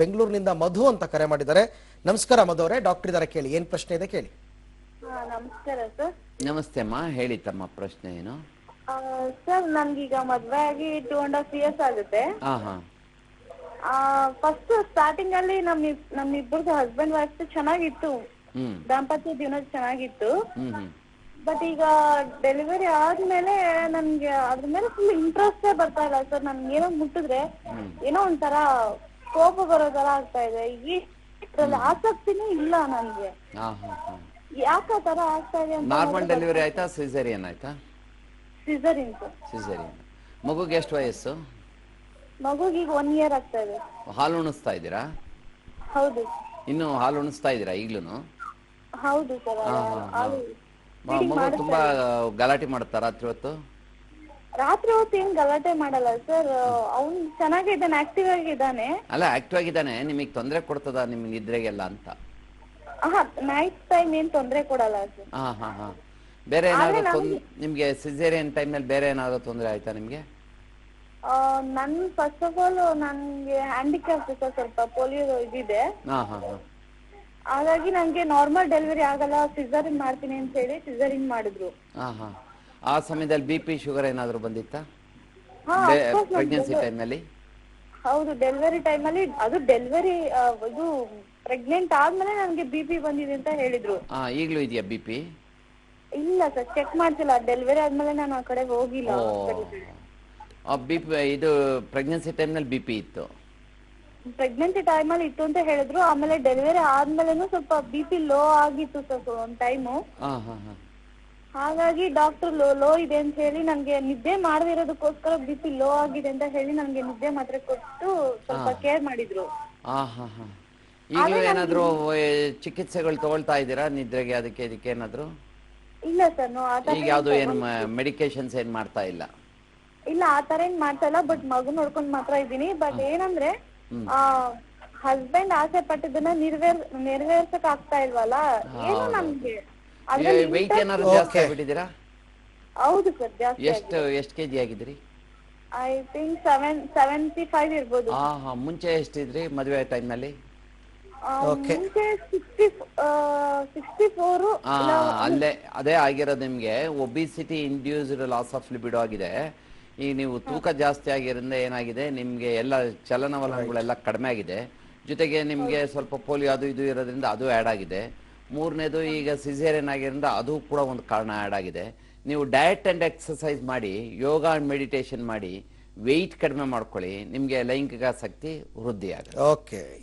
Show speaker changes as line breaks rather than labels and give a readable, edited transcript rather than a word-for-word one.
ಬೆಂಗಳೂರಿನಿಂದ ಮಧು ಅಂತ ಕರೆ ಮಾಡಿದ್ದಾರೆ. ನಮಸ್ಕಾರ ಮಧು ಅವರೇ, ಡಾಕ್ಟರ್ ಇದ್ದಾರೆ, ಕೇಳಿ ಏನ್ ಪ್ರಶ್ನೆ ಇದೆ ಕೇಳಿ.
ನಮಸ್ಕಾರ ಸರ್.
ನಮಸ್ತೆ ಅಮ್ಮ, ಹೇಳಿ ತಮ್ಮ ಪ್ರಶ್ನೆ ಏನು?
ಸರ್ ನನ್ಗೀಗ ಮದ್ವೆ ಆಗಿ 2.5 years ಆಗುತ್ತೆ. ಫಸ್ಟ್ ಸ್ಟಾರ್ಟಿಂಗ್ ಅಲ್ಲಿ ನಮ್ಮಿಬ್ಬರದು ಹಸ್ಬೆಂಡ್ ವೈಫ್ ಚೆನ್ನಾಗಿತ್ತು, ದಾಂಪತ್ಯ ಜೀವನ ಚೆನ್ನಾಗಿತ್ತು. ಬಟ್ ಈಗ ಡೆಲಿವರಿ ಆದ್ಮೇಲೆ ನನ್ಗೆ ಅದ್ರ ಮೇಲೆ ಫುಲ್ ಇಂಟ್ರೆಸ್ಟೇ ಬರ್ತಾ ಇಲ್ಲ ಸರ್. ನನ್ಗೆ ಏನೋ ಮುಟ್ಟಿದ್ರೆ ಏನೋ ಒಂಥರ ಕೋಪ ಬರೋ ತರ ಆಗ್ತಾ ಇದೆ. ಈ ಆಸಕ್ತಿನೇ ಇಲ್ಲ ನನ್ಗೆ. ಯಾಕೆ ತರ ಆಗ್ತಾ ಇದೆ ಅಂತ.
ನಾರ್ಮಲ್ ಡೆಲಿವರಿ ಆಯ್ತಾ ಸಿಸೇರಿಯನ್ ಆಯ್ತಾ?
ಸಿಸೇರಿಯನ್.
ಸಿಸೇರಿಯನ್. ಮಗುಗೆ ಎಷ್ಟು ವಯಸ್ಸು?
ಮಗುಗೆ ಈಗ 1 year ಆಗ್ತಾ ಇದೆ.
ಹಾಲು ಉಣಿಸ್ತಾ ಇದ್ದೀರಾ?
ಹೌದು.
ಇನ್ನು ಹಾಲು ಉಣಿಸ್ತಾ ಇದ್ದೀರಾ ಈಗ್ಲೂನು?
ಹೌದು ಸರ್.
ಮಗು ತುಂಬಾ ಗಲಾಟೆ ಮಾಡ್ತಾ ರಾತ್ರಿ ಹೊತ್ತು?
ರಾತ್ರಿ ಹೊತ್ತು ಏನ್ ಗಲಾಟೆ ಮಾಡಲ್ಲ ಸರ್. ಅವ್ನು ಚೆನ್ನಾಗಿದ್ದಾನೆ, ಆಕ್ಟಿವ್ ಆಗಿದ್ದಾನೆ.
ಅಲ್ಲ, ಆಕ್ಟಿವ್ ಆಗಿದ್ದಾನೆ. ನಿಮಗೆ ತೊಂದರೆ ಕೊಡ್ತದ ನಿಮ್ ನಿದ್ರೆಗೆಲ್ಲ ಅಂತ?
ನೈಟ್ ಟೈಮ್ ಏನ್ ತೊಂದರೆ ಕೊಡಲ್ಲ ಸರ್.
ಬೇರೆ ಏನಾದ್ರು ನಿಮ್ಗೆ ಸಿಸೇರಿಯನ್ ಟೈಮ್ ನಲ್ಲಿ ಬೇರೆ ಏನಾದ್ರು ತೊಂದರೆ ಆಯ್ತಾ ನಿಮ್ಗೆ?
ನನ್ ಫಸ್ಟ್ ಆಫ್ ಆಲ್ ನನ್ಗೆ ಹ್ಯಾಂಡಿಕ್ಯಾಪ್ ಸರ್, ಸ್ವಲ್ಪ ಪೋಲಿಯೋ ಇದಿದೆ. ಹಾಗಾಗಿ ನಂಗೆ ನಾರ್ಮಲ್ ಡೆಲಿವರಿ ಆಗಲ್ಲ, ಸಿಸೇರಿಯನ್ ಮಾಡ್ತೀನಿ ಅಂತ ಹೇಳಿ ಸಿಸೇರಿಯನ್ ಮಾಡಿದ್ರು.
ಆ ಸಮಯದಲ್ಲಿ BP ಶುಗರ್ ಏನಾದ್ರು ಬಂದಿತ್ತಾ ಪ್ರೆಗ್ನೆನ್ಸಿ ಟೈಮ್ ನಲ್ಲಿ?
ಹೌದು, ಡೆಲಿವರಿ ಟೈಮ್ ಅಲ್ಲಿ. ಅದು ಡೆಲಿವರಿ ಇದು ಪ್ರೆಗ್ನೆಂಟ್ ಆದ್ಮೇಲೆ ನನ್ಗೆ BP ಬಂದಿದೆ ಅಂತ ಹೇಳಿದ್ರು.
ಈಗ್ಲೂ ಇದೆಯಾ BP?
ಇಲ್ಲ ಸರ್, ಚೆಕ್ ಮಾಡ್ತಿಲ್ಲ. ಡೆಲಿವರಿ ಆದ್ಮೇಲೆ ನಾನು ಆ ಕಡೆ ಹೋಗಿಲ್ಲ.
BP ಇದು ಪ್ರೆಗ್ನೆನ್ಸಿ ಟೈಮ್ ನಲ್ಲಿ BP ಇತ್ತು?
ಪ್ರೆಗ್ನೆನ್ಸಿ ಟೈಮ್ ಅಲ್ಲಿ ಇತ್ತು ಅಂತ ಹೇಳಿದ್ರು. ಆಮೇಲೆ ಡೆಲಿವರಿ ಆದ್ಮೇಲೆನೂ ಸ್ವಲ್ಪ BP ಲೋ ಆಗಿತ್ತು ಸರ್ ಒಂದ್ ಟೈಮು. ಹಾಗಾಗಿ ಡಾಕ್ಟರ್ ಲೋ ಇದೆ ಅಂತ ಹೇಳಿ ನನ್ಗೆ ನಿದ್ದೆ ಮಾಡದೇ ಇರೋದಕ್ಕೋಸ್ಕರ BP ಲೋ ಆಗಿದೆ ಅಂತ ಹೇಳಿ ನನ್ಗೆ ನಿದ್ದೆ ಮಾತ್ರೆ ಕೊಟ್ಟು ಸ್ವಲ್ಪ ಕೇರ್ ಮಾಡಿದ್ರು.
ಈಗ ಏನಾದ್ರು ಚಿಕಿತ್ಸೆಗಳು ತಗೊಳ್ತಾ ಇದ್ದೀರಾ ನಿದ್ರೆಗೆ, ಅದಕ್ಕೆ ಇದಕ್ಕೆ ಏನಾದ್ರು?
ಇಲ್ಲ ಸರ್,
ಈಗ ಯಾವ್ದು ಏನು ಮೆಡಿಕೇಶನ್ಸ್ ಏನ್ ಮಾಡ್ತಾ ಇಲ್ಲ?
ಇಲ್ಲ, ಆತರ ಏನ್ ಮಾಡ್ತಾ ಇಲ್ಲ. ಬಟ್ ಮಗು ನೋಡ್ಕೊಂಡ್ ಮಾತ್ರ ಇದ್ದೀನಿ. ಬಟ್ ಏನಂದ್ರೆ ಹಸ್ಬೆಂಡ್ ಆಸೆ ಪಟ್ಟಿದ್ದನ್ನ ನೆರವೇರ್ಸಕ್ ಆಗ್ತಾ ಇಲ್ವಲ್ಲ, ಏನು ನಮ್ಗೆ
ವೆಯ್ಟ್ ಏನಾದ್ರು ಜಾಸ್ತಿ ಆಗ್ಬಿಟ್ಟಿದ್ದೀರಾ?
ಹೌದು ಸರ್, ಜಾಸ್ತಿ.
ಎಷ್ಟು ಕೆಜಿ ಆಗಿದ್ರಿ?
ಐ ಥಿಂಕ್ 75 ಇರ್ಬೋದು.
ಮುಂಚೆ ಎಷ್ಟಿದ್ರಿ ಮದುವೆ ಟೈಮ್ ನಲ್ಲಿ?
ಮುಂಚೆ 64.
ಅದೇ ಆಗಿರೋದು ನಿಮ್ಗೆ. ಒಬಿಸಿಟಿ ಇಂಡ್ಯೂಸ್ಡ್ ಲಾಸ್ ಆಫ್ ಲಿಬಿಡೋ ಆಗಿದೆ. ಈಗ ನೀವು ತೂಕ ಜಾಸ್ತಿ ಆಗಿರೋದ್ರಿಂದ ಏನಾಗಿದೆ, ನಿಮ್ಗೆ ಎಲ್ಲ ಚಲನವಲನಗಳೆಲ್ಲ ಕಡಿಮೆ ಆಗಿದೆ. ಜೊತೆಗೆ ನಿಮ್ಗೆ ಸ್ವಲ್ಪ ಪೋಲಿಯೋ ಅದು ಇದು ಇರೋದ್ರಿಂದ ಅದು ಆ್ಯಡ್ ಆಗಿದೆ. ಮೂರನೇದು ಈಗ ಸಿಸೇರಿಯನ್ ಆಗಿರೋದ್ರಿಂದ ಅದು ಕೂಡ ಒಂದು ಕಾರಣ ಆ್ಯಡ್ ಆಗಿದೆ. ನೀವು ಡಯಟ್ ಅಂಡ್ ಎಕ್ಸಸೈಸ್ ಮಾಡಿ, ಯೋಗ ಅಂಡ್ ಮೆಡಿಟೇಷನ್ ಮಾಡಿ, ವೆಯ್ಟ್ ಕಡಿಮೆ ಮಾಡ್ಕೊಳ್ಳಿ, ನಿಮ್ಗೆ ಲೈಂಗಿಕ ಆಸಕ್ತಿ ವೃದ್ಧಿ ಆಗುತ್ತೆ.
ಓಕೆ.